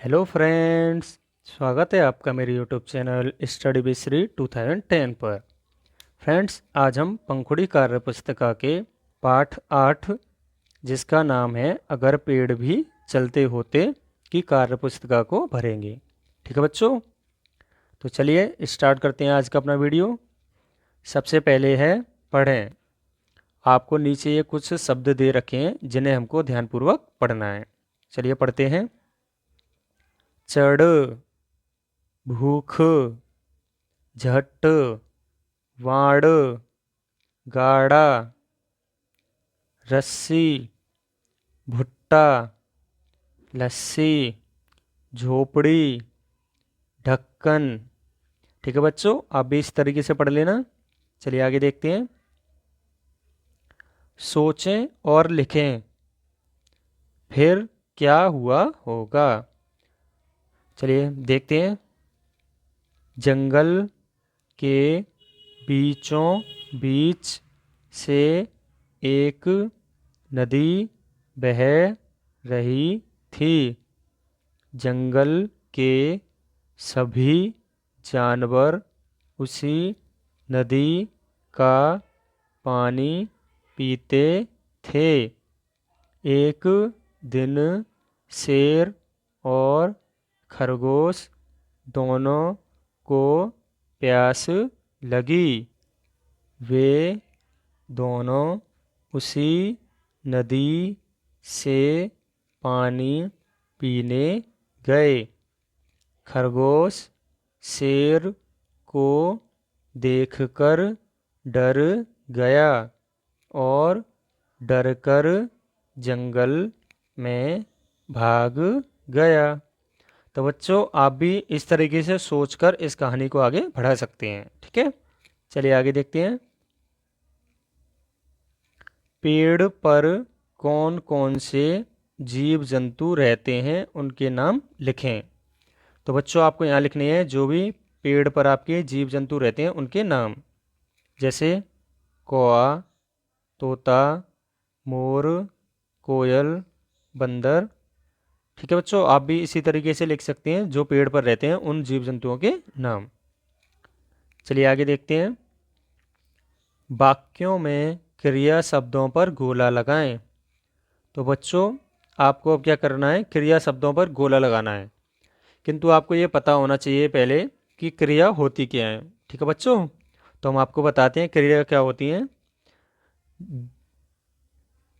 Hello friends. स्वागत है आपका मेरे YouTube channel study with Shri 2010 पर। फ्रेंड्स, आज हम पंखुड़ी कार्य पुस्तिका के पाठ 8 जिसका नाम है अगर पेड़ भी चलते होते की कार्य पुस्तिका को भरेंगे। ठीक है बच्चों, तो चलिए स्टार्ट करते हैं आज का अपना वीडियो। सबसे पहले है पढ़ें। आपको नीचे ये कुछ शब्द दे रखे हैं जिन्हें हमको ध्यानपूर्वक पढ़ना है। चलिए पढ़ते हैं। चढ़, भूख, झट, वाड़, गाड़ा, रस्सी, भुट्टा, लस्सी, झोपड़ी, ढक्कन। ठीक है बच्चों, आप भी इस तरीके से पढ़ लेना। चलिए आगे देखते हैं। सोचें और लिखें, फिर क्या हुआ होगा। चलिए देखते हैं। जंगल के बीचों बीच से एक नदी बह रही थी। जंगल के सभी जानवर उसी नदी का पानी पीते थे। एक दिन शेर और खरगोश दोनों को प्यास लगी। वे दोनों उसी नदी से पानी पीने गए। खरगोश शेर को देखकर डर गया और डरकर जंगल में भाग गया। तो बच्चों, आप भी इस तरीके से सोचकर इस कहानी को आगे बढ़ा सकते हैं। ठीक है, चलिए आगे देखते हैं। पेड़ पर कौन कौन से जीव जंतु रहते हैं उनके नाम लिखें। तो बच्चों, आपको यहाँ लिखने हैं जो भी पेड़ पर आपके जीव जंतु रहते हैं उनके नाम, जैसे कौआ, तोता, मोर, कोयल, बंदर। ठीक है बच्चों, आप भी इसी तरीके से लिख सकते हैं जो पेड़ पर रहते हैं उन जीव जंतुओं के नाम। चलिए आगे देखते हैं। वाक्यों में क्रिया शब्दों पर गोला लगाएं। तो बच्चों, आपको अब क्या करना है, क्रिया शब्दों पर गोला लगाना है। किंतु आपको ये पता होना चाहिए पहले कि क्रिया होती क्या है। ठीक है बच्चों, तो हम आपको बताते हैं क्रिया क्या होती है।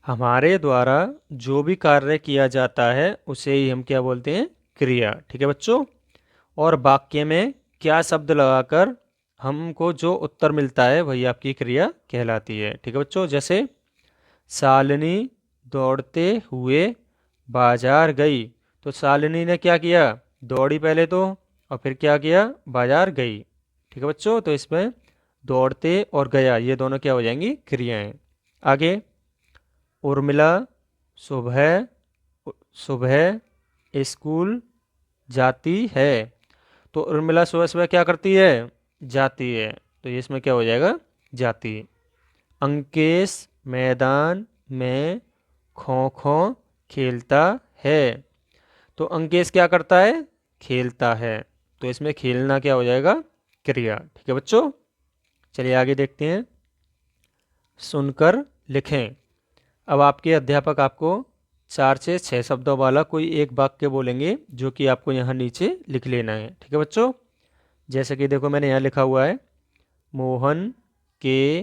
हमारे द्वारा जो भी कार्य किया जाता है उसे ही हम क्या बोलते हैं, क्रिया। ठीक है बच्चों, और वाक्य में क्या शब्द लगाकर हमको जो उत्तर मिलता है वही आपकी क्रिया कहलाती है। ठीक है बच्चों, जैसे शालिनी दौड़ते हुए बाजार गई। तो शालिनी ने क्या किया, दौड़ी पहले तो, और फिर क्या किया, बाजार गई। ठीक है बच्चों, तो इसमें दौड़ते और गया ये दोनों क्या हो जाएंगी, क्रियाएं। आगे, उर्मिला सुबह सुबह स्कूल जाती है। तो उर्मिला सुबह सुबह क्या करती है, जाती है। तो ये इसमें क्या हो जाएगा, जाती। अंकेश मैदान में खो खो खेलता है। तो अंकेश क्या करता है, खेलता है। तो इसमें खेलना क्या हो जाएगा, क्रिया। ठीक है बच्चों, चलिए आगे देखते हैं। सुनकर लिखें। अब आपके अध्यापक आपको 4 से 6 शब्दों वाला कोई एक वाक्य बोलेंगे जो कि आपको यहाँ नीचे लिख लेना है। ठीक है बच्चों, जैसे कि देखो मैंने यहाँ लिखा हुआ है, मोहन के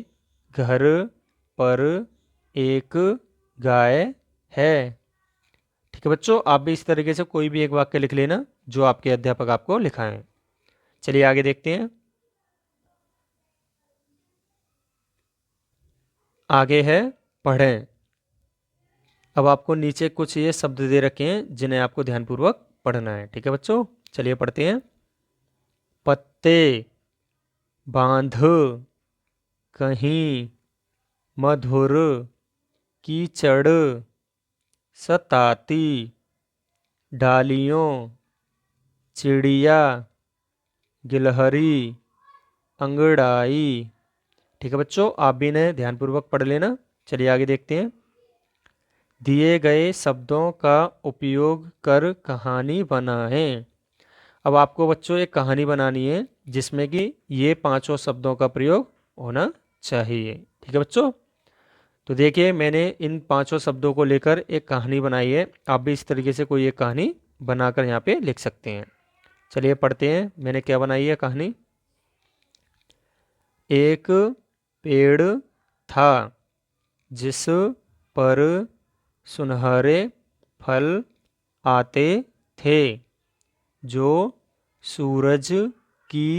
घर पर एक गाय है। ठीक है बच्चों, आप भी इस तरीके से कोई भी एक वाक्य लिख लेना जो आपके अध्यापक आपको लिखाएं। चलिए आगे देखते हैं। आगे है पढ़ें। अब आपको नीचे कुछ ये शब्द दे रखे हैं जिन्हें आपको ध्यानपूर्वक पढ़ना है। ठीक है बच्चों, चलिए पढ़ते हैं। पत्ते, बांध, कहीं, मधुर, कीचड़, सताती, डालियों, चिड़िया, गिलहरी, अंगड़ाई। ठीक है बच्चों, आप भी इन्हें ध्यानपूर्वक पढ़ लेना। चलिए आगे देखते हैं। दिए गए शब्दों का उपयोग कर कहानी बनाएं। अब आपको बच्चों एक कहानी बनानी है जिसमें कि ये पांचों शब्दों का प्रयोग होना चाहिए। ठीक है बच्चों। तो देखिए मैंने इन पांचों शब्दों को लेकर एक कहानी बनाई है। आप भी इस तरीके से कोई एक कहानी बनाकर यहाँ पे लिख सकते हैं। चलिए पढ़ते हैं मैंने क्या बनाई है कहानी। एक पेड़ था जिस पर सुनहरे फल आते थे जो सूरज की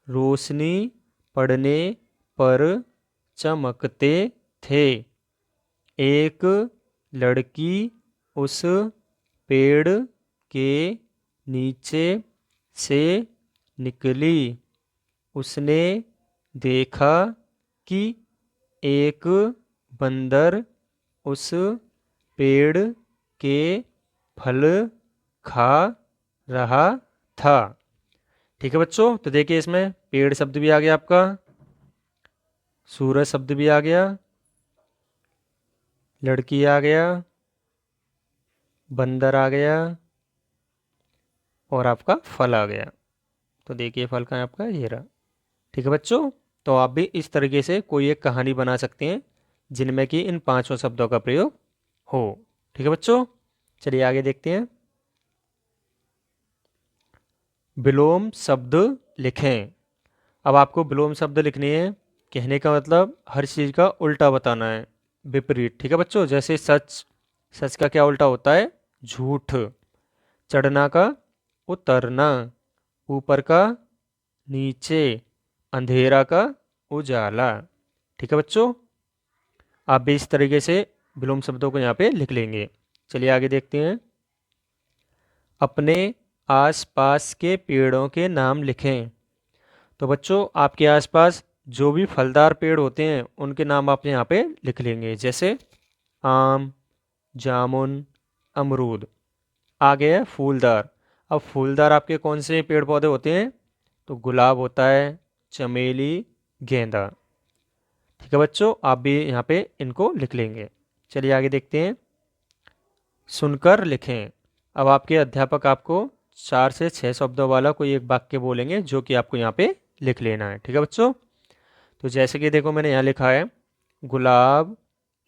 रोशनी पड़ने पर चमकते थे। एक लड़की उस पेड़ के नीचे से निकली। उसने देखा कि एक बंदर उस पेड़ के फल खा रहा था। ठीक है बच्चों। तो देखिए इसमें पेड़ शब्द भी आ गया आपका, सूरज शब्द भी आ गया, लड़की आ गया, बंदर आ गया और आपका फल आ गया। तो देखिए फल का है आपका ये रहा। ठीक है बच्चों। तो आप भी इस तरीके से कोई एक कहानी बना सकते हैं जिनमें कि इन पांचों शब्दों का प्रयोग हो। ठीक है बच्चों। चलिए आगे देखते हैं। विलोम शब्द लिखें। अब आपको विलोम शब्द लिखने हैं। कहने का मतलब हर चीज़ का उल्टा बताना है, विपरीत। ठीक है बच्चों। जैसे सच, सच का क्या उल्टा होता है? झूठ। चढ़ना का उतरना, ऊपर का नीचे, अंधेरा का उजाला। ठीक है बच्चों। आप भी इस तरीके से विलोम शब्दों को यहाँ पे लिख लेंगे। चलिए आगे देखते हैं। अपने आसपास के पेड़ों के नाम लिखें। तो बच्चों आपके आसपास जो भी फलदार पेड़ होते हैं उनके नाम आप यहाँ पे लिख लेंगे। जैसे आम, जामुन, अमरूद। आगे है फूलदार। अब फूलदार आपके कौन से पेड़ पौधे होते हैं? तो गुलाब होता है, चमेली, गेंदा। ठीक है बच्चों। आप भी यहाँ पे इनको लिख लेंगे। चलिए आगे देखते हैं। सुनकर लिखें। अब आपके अध्यापक आपको 4 से 6 शब्दों वाला कोई एक वाक्य बोलेंगे जो कि आपको यहाँ पे लिख लेना है। ठीक है बच्चों। तो जैसे कि देखो मैंने यहाँ लिखा है, गुलाब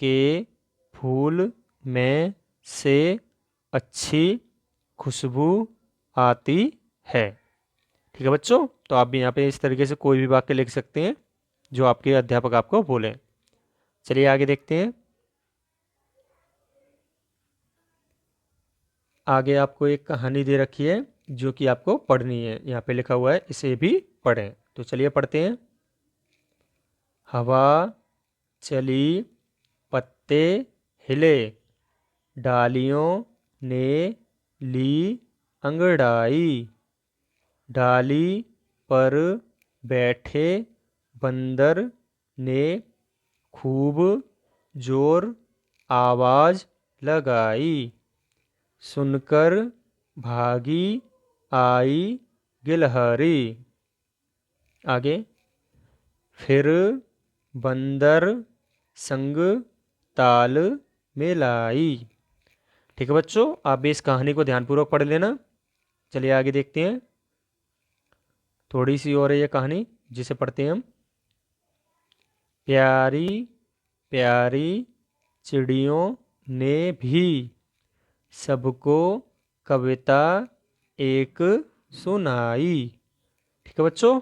के फूल में से अच्छी खुशबू आती है। ठीक है बच्चों। तो आप भी यहाँ पे इस तरीके से कोई भी वाक्य लिख सकते हैं जो आपके अध्यापक आपको बोले। चलिए आगे देखते हैं। आगे आपको एक कहानी दे रखी है जो कि आपको पढ़नी है। यहाँ पे लिखा हुआ है इसे भी पढ़ें। तो चलिए पढ़ते हैं। हवा चली, पत्ते हिले, डालियों ने ली अंगड़ाई। डाली पर बैठे बंदर ने खूब जोर आवाज लगाई। सुनकर भागी आई गिलहरी। आगे, फिर बंदर संग ताल मिलाई। ठीक है बच्चों। आप भी इस कहानी को ध्यानपूर्वक पढ़ लेना। चलिए आगे देखते हैं। थोड़ी सी और है ये कहानी जिसे पढ़ते हैं हम। प्यारी प्यारी चिड़ियों ने भी सबको कविता एक सुनाई। ठीक है बच्चों।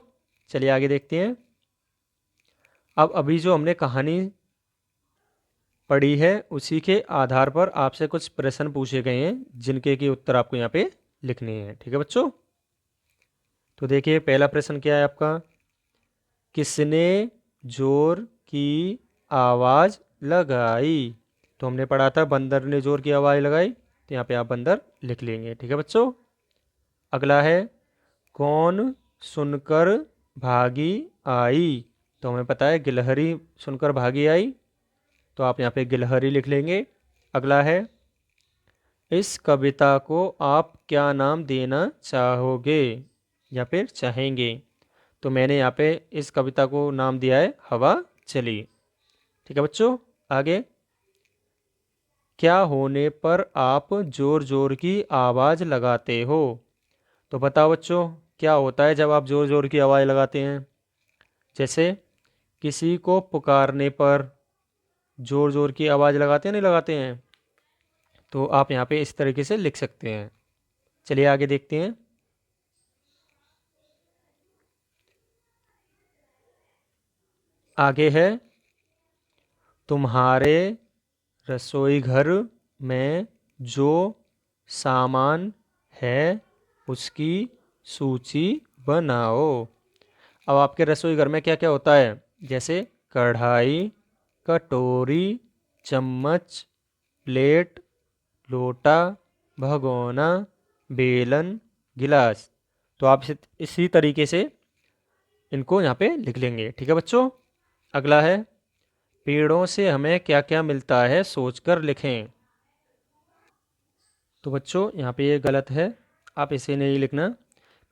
चलिए आगे देखते हैं। अब अभी जो हमने कहानी पढ़ी है उसी के आधार पर आपसे कुछ प्रश्न पूछे गए हैं जिनके की उत्तर आपको यहाँ पे लिखने हैं। ठीक है बच्चों। तो देखिए पहला प्रश्न क्या है आपका, किसने जोर की आवाज लगाई? तो हमने पढ़ा था बंदर ने जोर की आवाज लगाई, तो यहाँ पे आप बंदर लिख लेंगे। ठीक है बच्चों। अगला है, कौन सुनकर भागी आई? तो हमें पता है गिलहरी सुनकर भागी आई, तो आप यहाँ पे गिलहरी लिख लेंगे। अगला है, इस कविता को आप क्या नाम देना चाहोगे या फिर चाहेंगे? तो मैंने यहाँ पे इस कविता को नाम दिया है हवा चली। ठीक है बच्चों। आगे, क्या होने पर आप जोर जोर की आवाज़ लगाते हो? तो बताओ बच्चों, क्या होता है जब आप जोर जोर की आवाज़ लगाते हैं? जैसे किसी को पुकारने पर जोर जोर की आवाज़ लगाते हैं, नहीं लगाते हैं? तो आप यहाँ पे इस तरीके से लिख सकते हैं। चलिए आगे देखते हैं। आगे है, तुम्हारे रसोई घर में जो सामान है उसकी सूची बनाओ। अब आपके रसोई घर में क्या क्या होता है? जैसे कढ़ाई, कटोरी, चम्मच, प्लेट, लोटा, भगोना, बेलन, गिलास। तो आप इसी तरीके से इनको यहाँ पे लिख लेंगे। ठीक है बच्चों। अगला है, पेड़ों से हमें क्या क्या मिलता है सोचकर लिखें। तो बच्चों यहाँ पे ये गलत है, आप इसे नहीं लिखना।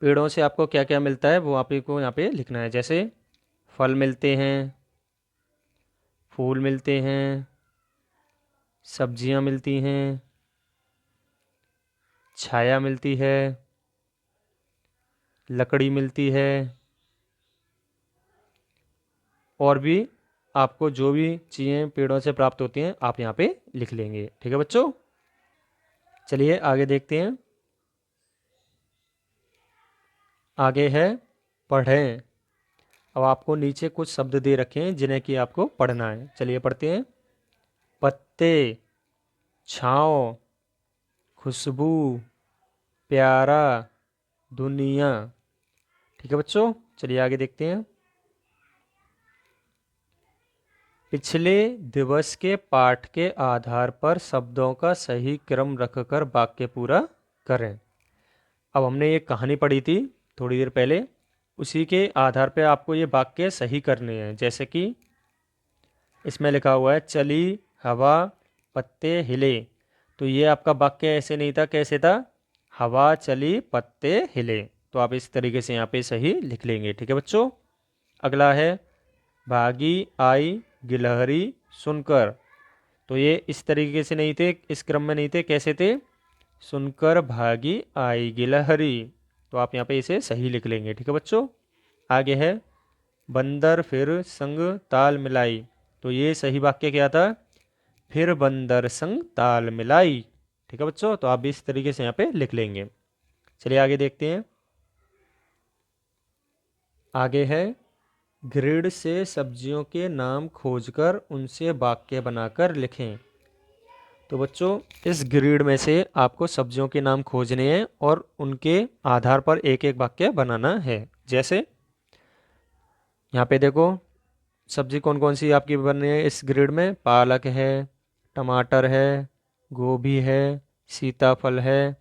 पेड़ों से आपको क्या क्या मिलता है वो आप को यहाँ पे लिखना है। जैसे फल मिलते हैं, फूल मिलते हैं, सब्जियाँ मिलती हैं, छाया मिलती है, लकड़ी मिलती है, और भी आपको जो भी चीज़ें पेड़ों से प्राप्त होती हैं आप यहाँ पे लिख लेंगे। ठीक है बच्चों। चलिए आगे देखते हैं। आगे है, पढ़ें। अब आपको नीचे कुछ शब्द दे रखे हैं जिन्हें कि आपको पढ़ना है। चलिए पढ़ते हैं। पत्ते, छाँव, खुशबू, प्यारा, दुनिया। ठीक है बच्चों। चलिए आगे देखते हैं। पिछले दिवस के पाठ के आधार पर शब्दों का सही क्रम रखकर वाक्य पूरा करें। अब हमने ये कहानी पढ़ी थी थोड़ी देर पहले, उसी के आधार पर आपको ये वाक्य सही करने हैं। जैसे कि इसमें लिखा हुआ है, चली हवा, पत्ते हिले। तो ये आपका वाक्य ऐसे नहीं था, कैसे था? हवा चली, पत्ते हिले। तो आप इस तरीके से यहाँ पे सही लिख लेंगे। ठीक है बच्चों। अगला है, भागी आई गिलहरी सुनकर। तो ये इस तरीके से नहीं थे, इस क्रम में नहीं थे, कैसे थे? सुनकर भागी आई गिलहरी। तो आप यहाँ पे इसे सही लिख लेंगे। ठीक है बच्चों। आगे है, बंदर फिर संग ताल मिलाई। तो ये सही वाक्य क्या था? फिर बंदर संग ताल मिलाई। ठीक है बच्चों। तो आप भी इस तरीके से यहाँ पे लिख लेंगे। चलिए आगे देखते हैं। आगे है, ग्रिड से सब्जियों के नाम खोजकर उनसे वाक्य बनाकर लिखें। तो बच्चों इस ग्रिड में से आपको सब्जियों के नाम खोजने हैं और उनके आधार पर एक एक वाक्य बनाना है। जैसे यहाँ पे देखो, सब्जी कौन कौन सी आपकी बन रही है इस ग्रिड में? पालक है, टमाटर है, गोभी है, सीताफल है,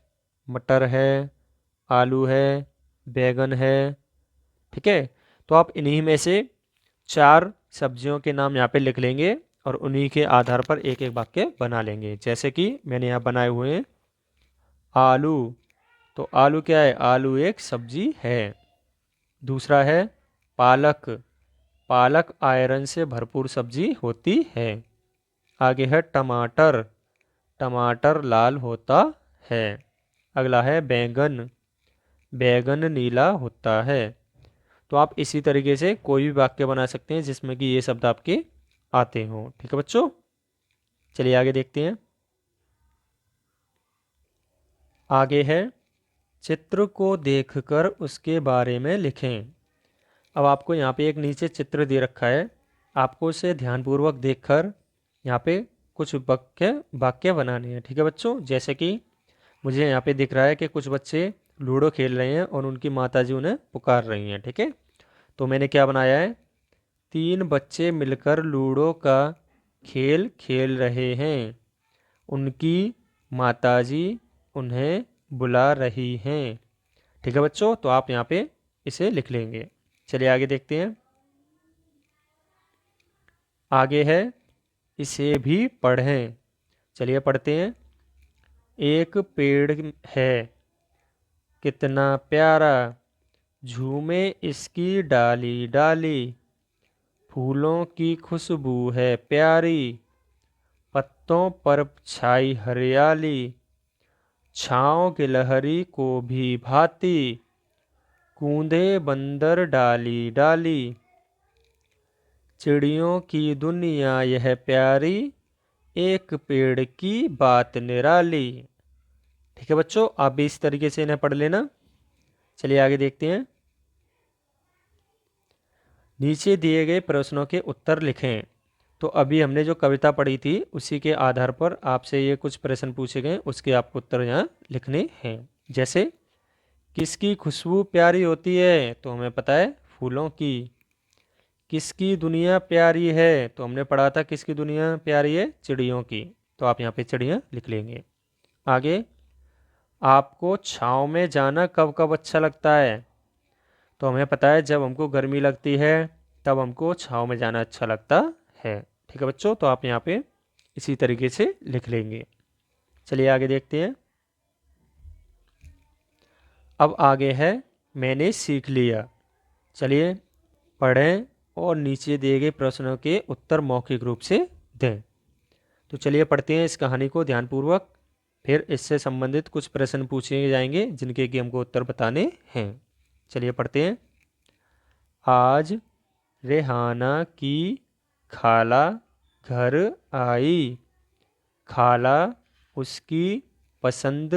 मटर है, आलू है, बैगन है। ठीक है। तो आप इन्हीं में से चार सब्जियों के नाम यहाँ पे लिख लेंगे और उन्हीं के आधार पर एक एक वाक्य बना लेंगे। जैसे कि मैंने यहाँ बनाए हुए हैं, आलू। तो आलू क्या है? आलू एक सब्जी है। दूसरा है पालक। पालक आयरन से भरपूर सब्जी होती है। आगे है टमाटर। टमाटर लाल होता है। अगला है बैंगन। बैंगन नीला होता है। तो आप इसी तरीके से कोई भी वाक्य बना सकते हैं जिसमें कि ये शब्द आपके आते हों। ठीक है बच्चों। चलिए आगे देखते हैं। आगे है, चित्र को देखकर उसके बारे में लिखें। अब आपको यहाँ पे एक नीचे चित्र दे रखा है, आपको उसे ध्यानपूर्वक देखकर यहाँ पे कुछ वाक्य वाक्य बनाने हैं। ठीक है बच्चों। जैसे कि मुझे यहाँ पे दिख रहा है कि कुछ बच्चे लूडो खेल रहे हैं और उनकी माताजी उन्हें पुकार रही हैं। ठीक है। तो मैंने क्या बनाया है? तीन बच्चे मिलकर लूडो का खेल खेल रहे हैं। उनकी माताजी उन्हें बुला रही हैं। ठीक है बच्चों। तो आप यहाँ पे इसे लिख लेंगे। चलिए आगे देखते हैं। आगे है, इसे भी पढ़ें। चलिए पढ़ते हैं। एक पेड़ है, कितना प्यारा, झूमे इसकी डाली डाली, फूलों की खुशबू है प्यारी, पत्तों पर छाई हरियाली, छाँव गिलहरी को भी भाती, कूंदे बंदर डाली डाली, चिड़ियों की दुनिया यह प्यारी, एक पेड़ की बात निराली। ठीक है बच्चों, आप भी इस तरीके से इन्हें पढ़ लेना। चलिए आगे देखते हैं। नीचे दिए गए प्रश्नों के उत्तर लिखें। तो अभी हमने जो कविता पढ़ी थी उसी के आधार पर आपसे ये कुछ प्रश्न पूछे गए, उसके आपको उत्तर यहाँ लिखने हैं। जैसे किसकी खुशबू प्यारी होती है, तो हमें पता है फूलों की। किसकी दुनिया प्यारी है, तो हमने पढ़ा था किसकी दुनिया प्यारी है, चिड़ियों की। तो आप यहाँ पे चिड़ियाँ लिख लेंगे। आगे, आपको छाँव में जाना कब कब अच्छा लगता है, तो हमें पता है जब हमको गर्मी लगती है तब हमको छाँव में जाना अच्छा लगता है। ठीक है बच्चों, तो आप यहाँ पे इसी तरीके से लिख लेंगे। चलिए आगे देखते हैं। अब आगे है मैंने सीख लिया। चलिए पढ़ें और नीचे दिए गए प्रश्नों के उत्तर मौखिक रूप से दें। तो चलिए पढ़ते हैं इस कहानी को ध्यानपूर्वक, फिर इससे संबंधित कुछ प्रश्न पूछे जाएंगे जिनके कि हमको उत्तर बताने हैं। चलिए पढ़ते हैं। आज रेहाना की खाला घर आई, खाला उसकी पसंद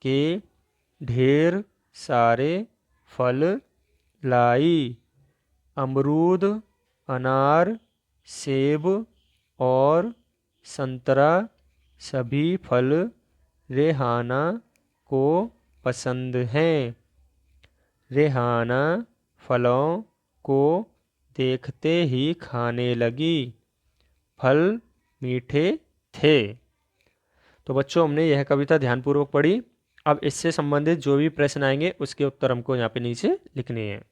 के ढेर सारे फल लाई, अमरूद, अनार, सेब और संतरा सभी फल रेहाना को पसंद हैं। रेहाना फलों को देखते ही खाने लगी, फल मीठे थे। तो बच्चों हमने यह कविता ध्यानपूर्वक पढ़ी। अब इससे संबंधित जो भी प्रश्न आएंगे उसके उत्तर हमको यहाँ पे नीचे लिखने हैं।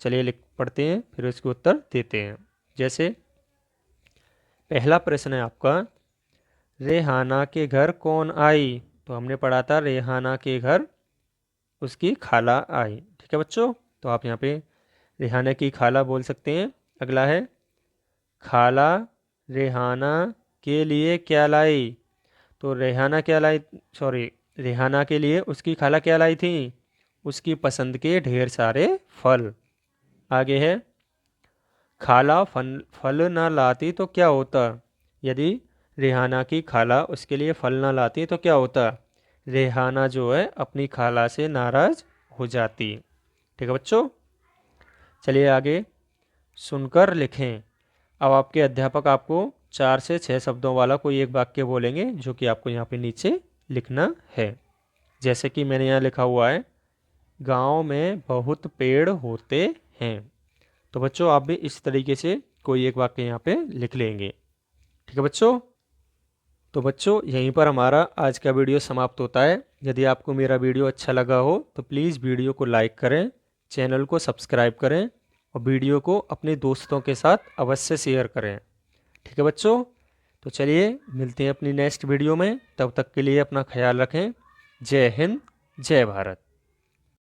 चलिए लिख पढ़ते हैं फिर उसके उत्तर देते हैं। जैसे पहला प्रश्न है आपका, रेहाना के घर कौन आई, तो हमने पढ़ा था रेहाना के घर उसकी खाला आई। ठीक है बच्चों, तो आप यहाँ पे रेहाना की खाला बोल सकते हैं। अगला है, खाला रेहाना के लिए क्या लाई, तो रेहाना क्या लाई, रेहाना के लिए उसकी खाला क्या लाई थी, उसकी पसंद के ढेर सारे फल। आगे है, खाला फल ना लाती तो क्या होता, यदि रेहाना की खाला उसके लिए फल ना लाती तो क्या होता, रेहाना जो है अपनी खाला से नाराज हो जाती। ठीक है बच्चों, चलिए आगे सुनकर लिखें। अब आपके अध्यापक आपको 4 से 6 शब्दों वाला कोई एक वाक्य बोलेंगे जो कि आपको यहाँ पे नीचे लिखना है। जैसे कि मैंने यहाँ लिखा हुआ है, गांव में बहुत पेड़ होते हैं। तो बच्चों आप भी इस तरीके से कोई एक वाक्य यहाँ पे लिख लेंगे। ठीक है बच्चों, तो बच्चों यहीं पर हमारा आज का वीडियो समाप्त होता है। यदि आपको मेरा वीडियो अच्छा लगा हो तो प्लीज़ वीडियो को लाइक करें, चैनल को सब्सक्राइब करें और वीडियो को अपने दोस्तों के साथ अवश्य शेयर करें। ठीक है बच्चों, तो चलिए मिलते हैं अपनी नेक्स्ट वीडियो में। तब तक के लिए अपना ख्याल रखें। जय हिंद, जय भारत।